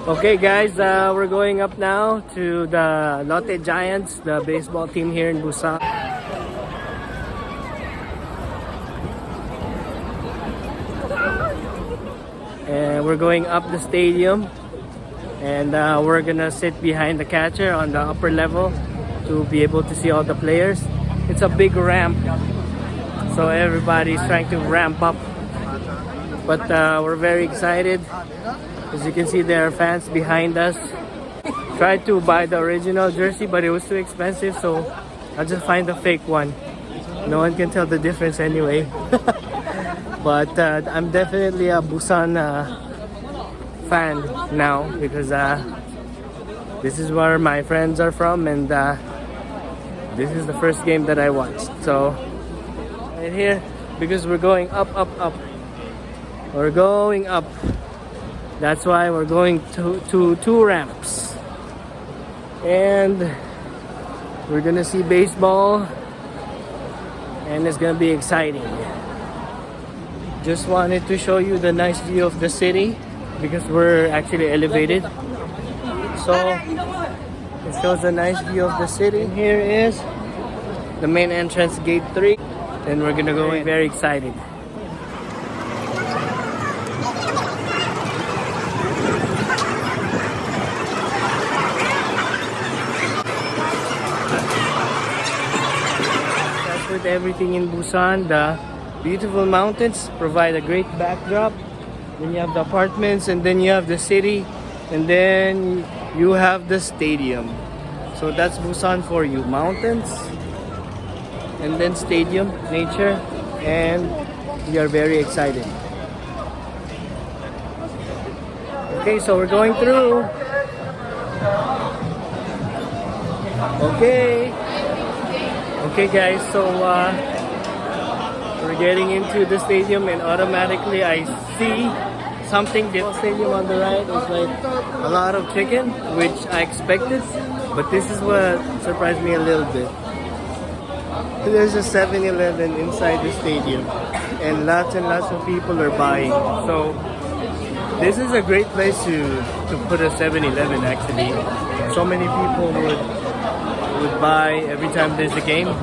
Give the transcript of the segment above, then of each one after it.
Okay guys, we're going up now to the Lotte Giants, the baseball team here in Busan. And we're going up the stadium, and we're gonna sit behind the catcher on the upper level to be able to see all the players. It's a big ramp, so everybody's trying to ramp up, but we're very excited. As you can see, there are fans behind us. Tried to buy the original jersey, but it was too expensive, so I'll just find the fake one. No one can tell the difference anyway. But I'm definitely a Busan fan now, because this is where my friends are from, and this is the first game that I watched. So right here, because we're going up. We're going up. That's why we're going to two ramps, and we're gonna see baseball, and it's gonna be exciting. Just wanted to show you the nice view of the city, because we're actually elevated, so it shows a nice view of the city. Here is the main entrance, gate 3, and we're gonna go in. Very excited. With everything in Busan, the beautiful mountains provide a great backdrop. Then you have the apartments, and then you have the city, and then you have the stadium. So that's Busan for you: mountains, and then stadium, nature, and we are very excited. Okay, so we're going through. Okay guys, so we're getting into the stadium, and automatically I see something different. Stadium on the right is like a lot of chicken, which I expected, but this is what surprised me a little bit. There's a 7-Eleven inside the stadium, and lots of people are buying. So this is a great place to put a 7-Eleven actually. So many people would buy every time there's a game,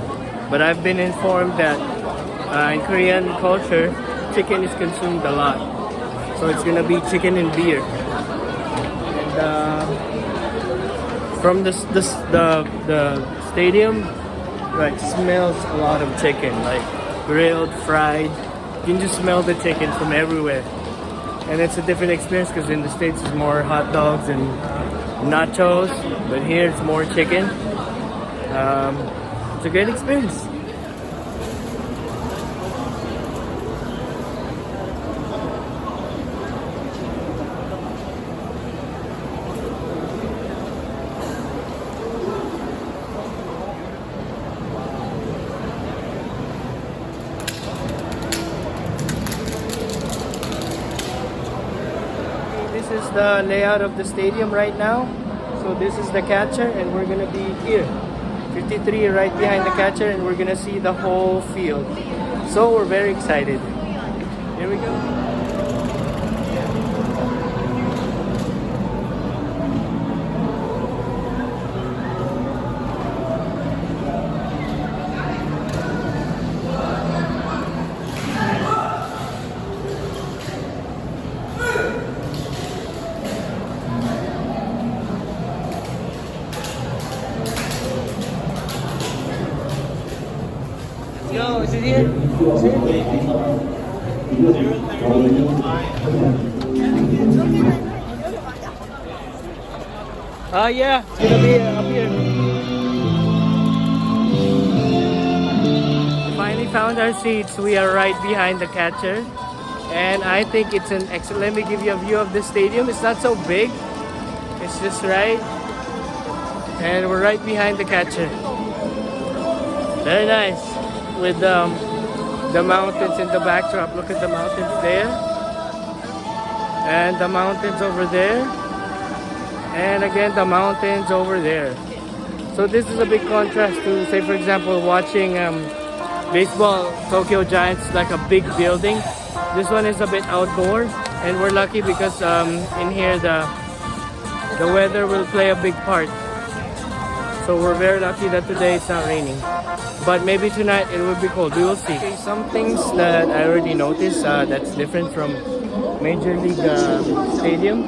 but I've been informed that in Korean culture, chicken is consumed a lot, so it's gonna be chicken and beer. And from the stadium, right, smells a lot of chicken, like grilled, fried. You can just smell the chicken from everywhere, and it's a different experience, because in the States it's more hot dogs and nachos, but here it's more chicken. It's a great experience. This is the layout of the stadium right now. So this is the catcher, and we're gonna be here. 53 right behind the catcher, and we're gonna see the whole field. So we're very excited. Here we go. Yo, is it here? Yeah, it's gonna be up here. We finally found our seats. We are right behind the catcher, and I think it's an excellent. Let me give you a view of the stadium. It's not so big. It's just right, and we're right behind the catcher. Very nice. With the mountains in the backdrop. Look at the mountains there, and the mountains over there, and again the mountains over there. So this is a big contrast to, say for example, watching baseball, Tokyo Giants, like a big building. This one is a bit outdoor, and we're lucky because in here the the weather will play a big part. So we're very lucky that today it's not raining. But maybe tonight it will be cold. We will see. Okay, some things that I already noticed that's different from Major League Stadium.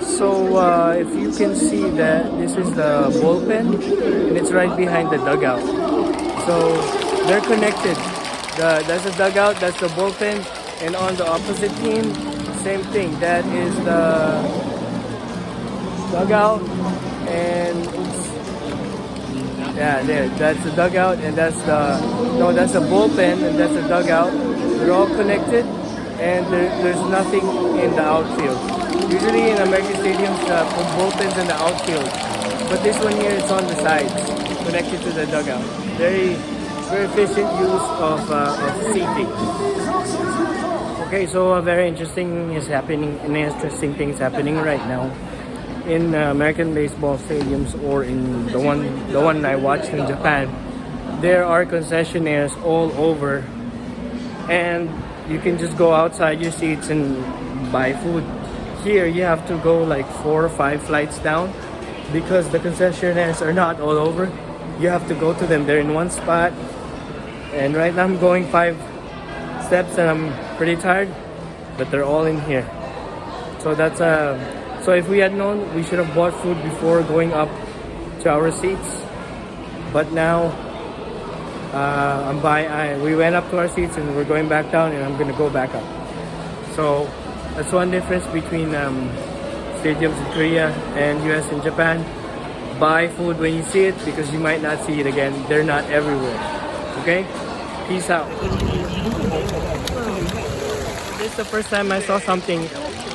So if you can see that this is the bullpen and it's right behind the dugout. So they're connected. That's the dugout, that's the bullpen, and on the opposite team, same thing. That is the dugout, and yeah, there. That's the dugout, and that's the bullpen, and that's the dugout. They're all connected, and there's nothing in the outfield. Usually in American stadiums, the bullpen's in the outfield, but this one here it's on the sides, connected to the dugout. Very efficient use of seating. Okay, so very interesting things happening right now in American baseball stadiums, or in the one I watched in Japan. There are concessionaires all over, and you can just go outside your seats and buy food. Here you have to go like 4 or 5 flights down because the concessionaires are not all over. You have to go to them. They're in one spot. And right now I'm going 5 steps and I'm pretty tired, but they're all in here. So that's so if we had known, we should have bought food before going up to our seats. But now we went up to our seats and we're going back down, and I'm gonna go back up. So that's one difference between stadiums in Korea and US and Japan. Buy food when you see it, because you might not see it again. They're not everywhere. Okay? Peace out. This is the first time I saw something.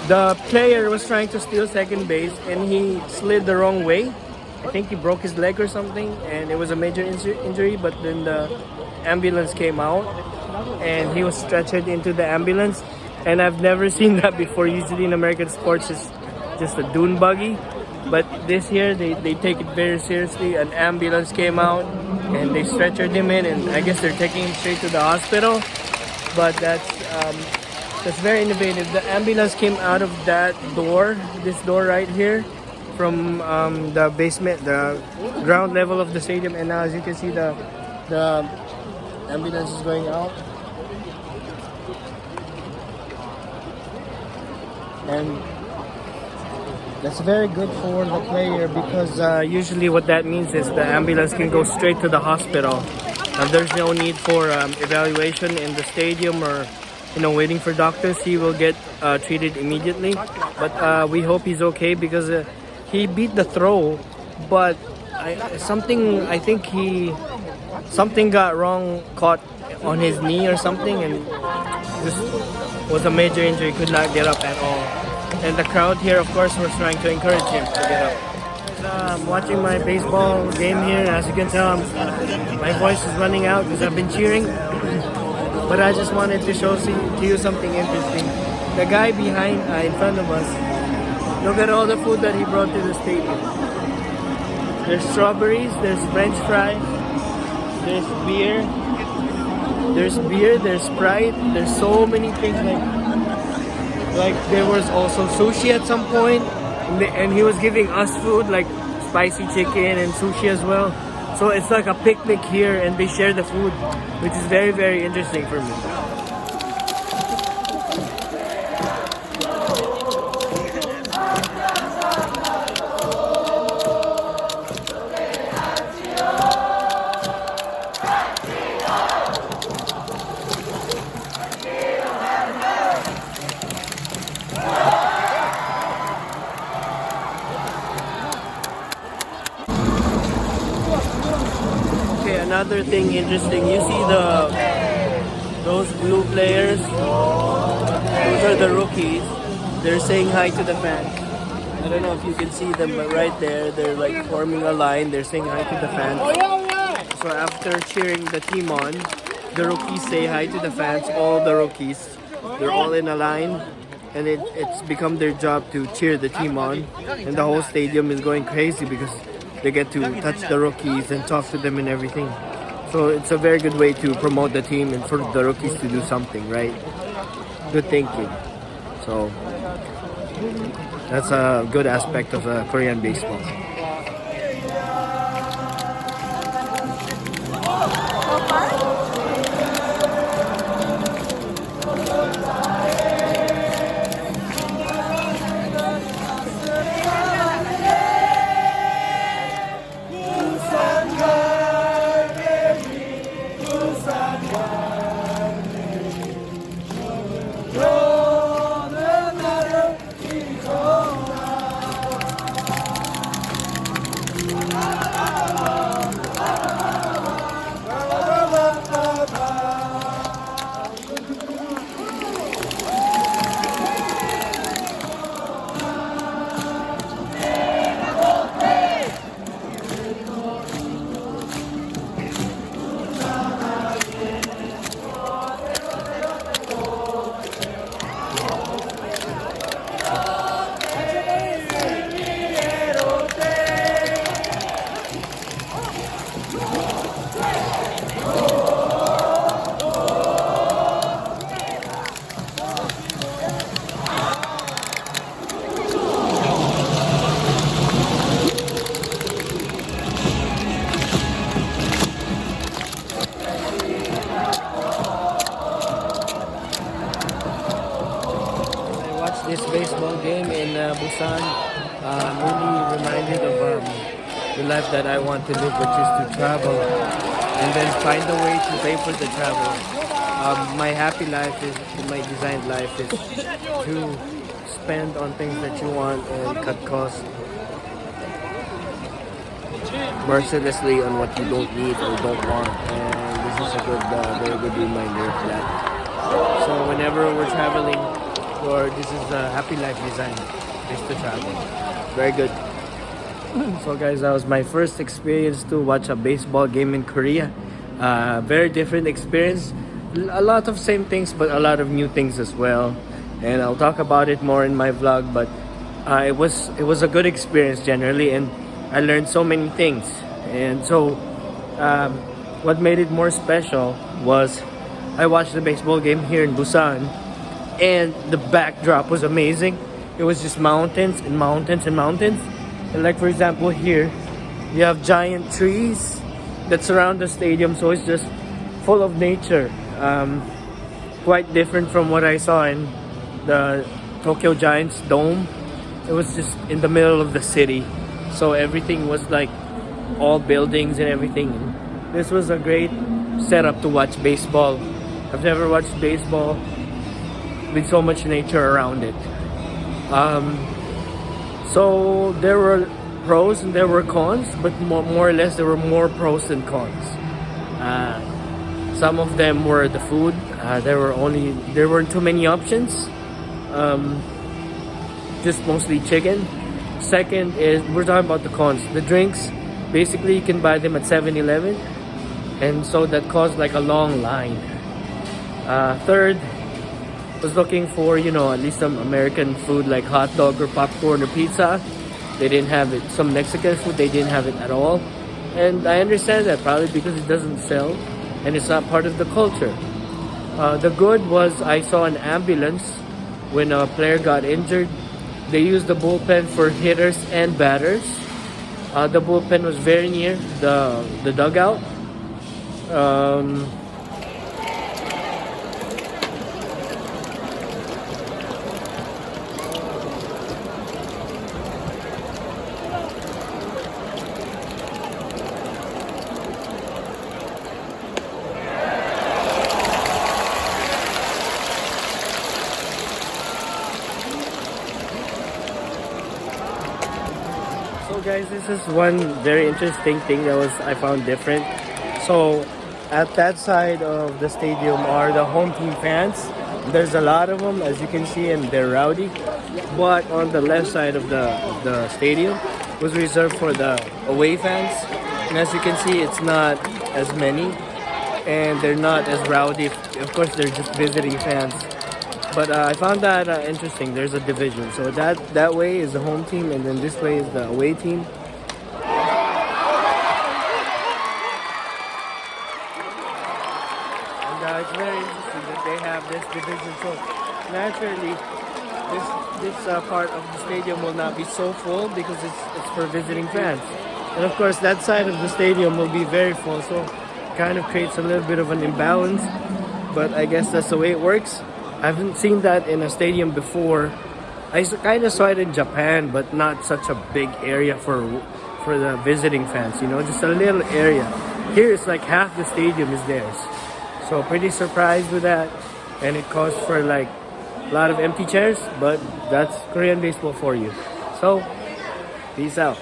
The player was trying to steal second base and he slid the wrong way. I think he broke his leg or something, and it was a major injury, but then the ambulance came out and he was stretchered into the ambulance. And I've never seen that before. Usually in American sports it's just a dune buggy. But this here, they take it very seriously. An ambulance came out and they stretchered him in, and I guess they're taking him straight to the hospital. But that's very innovative. The ambulance came out of that door, this door right here, from the basement, the ground level of the stadium. And now, as you can see, the ambulance is going out. And that's very good for the player, because usually what that means is the ambulance can go straight to the hospital. And there's no need for evaluation in the stadium, or waiting for doctors. He will get treated immediately. But we hope he's okay, because he beat the throw, but I think something got wrong, caught on his knee or something, and this was a major injury. Could not get up at all. And the crowd here, of course, was trying to encourage him to get up. I'm watching my baseball game here. As you can tell, my voice is running out because I've been cheering. But I just wanted to show to you something interesting. The guy behind, in front of us, look at all the food that he brought to the stadium. There's strawberries, there's French fries, there's beer, there's Sprite, there's so many things. Like there was also sushi at some point, and he was giving us food like spicy chicken and sushi as well. So it's like a picnic here, and they share the food, which is very, very interesting for me. Another thing interesting, you see those blue players, those are the rookies. They're saying hi to the fans. I don't know if you can see them, but right there, they're like forming a line. They're saying hi to the fans. So after cheering the team on, the rookies say hi to the fans. All the rookies, they're all in a line, and it's become their job to cheer the team on. And the whole stadium is going crazy because they get to touch the rookies and talk to them and everything. So it's a very good way to promote the team and for the rookies to do something, right? Good thinking. So That's a good aspect of Korean baseball. This baseball game in Busan, I'm really reminded of the life that I want to live, which is to travel and then find a way to pay for the travel. My happy life is, my designed life is to spend on things that you want and cut costs mercilessly on what you don't need or don't want. And this is a good, very good reminder of that. So whenever we're traveling, or this is a happy life design, is to travel. Very good. So guys, that was my first experience to watch a baseball game in Korea. Very different experience. A lot of same things, but a lot of new things as well. And I'll talk about it more in my vlog. But it was a good experience generally, and I learned so many things. And so, what made it more special was I watched the baseball game here in Busan. And the backdrop was amazing. It was just mountains and mountains and mountains. And like for example here, you have giant trees that surround the stadium, so it's just full of nature. Quite different from what I saw in the Tokyo Giants dome. It was just in the middle of the city, so everything was like all buildings and everything. This was a great setup to watch baseball. I've never watched baseball with so much nature around it. So there were pros and there were cons, but more or less there were more pros than cons. Some of them were the food. There weren't too many options. Just mostly chicken. Second is, we're talking about the cons. The drinks, basically you can buy them at 7-Eleven, and so that caused like a long line. Third, was looking for, you know, at least some American food like hot dog or popcorn or pizza. They didn't have it. Some Mexican food, they didn't have it at all. And I understand that, probably because it doesn't sell and it's not part of the culture. The good was I saw an ambulance when a player got injured. They used the bullpen for hitters and batters. The bullpen was very near the dugout. So guys, this is one very interesting thing that I found different. So at that side of the stadium are the home team fans. There's a lot of them, as you can see, and they're rowdy. But on the left side of the stadium was reserved for the away fans. And as you can see, it's not as many, and they're not as rowdy. Of course, they're just visiting fans. But I found that interesting. There's a division. So that way is the home team, and then this way is the away team. And it's very interesting that they have this division. So naturally, This part of the stadium will not be so full because it's for visiting fans. And of course, that side of the stadium will be very full, so kind of creates a little bit of an imbalance. But I guess that's the way it works. I haven't seen that in a stadium before. I kind of saw it in Japan, but not such a big area for the visiting fans. You know, just a little area. Here, it's like half the stadium is theirs. So pretty surprised with that, and it calls for like a lot of empty chairs, but that's Korean baseball for you. So, peace out.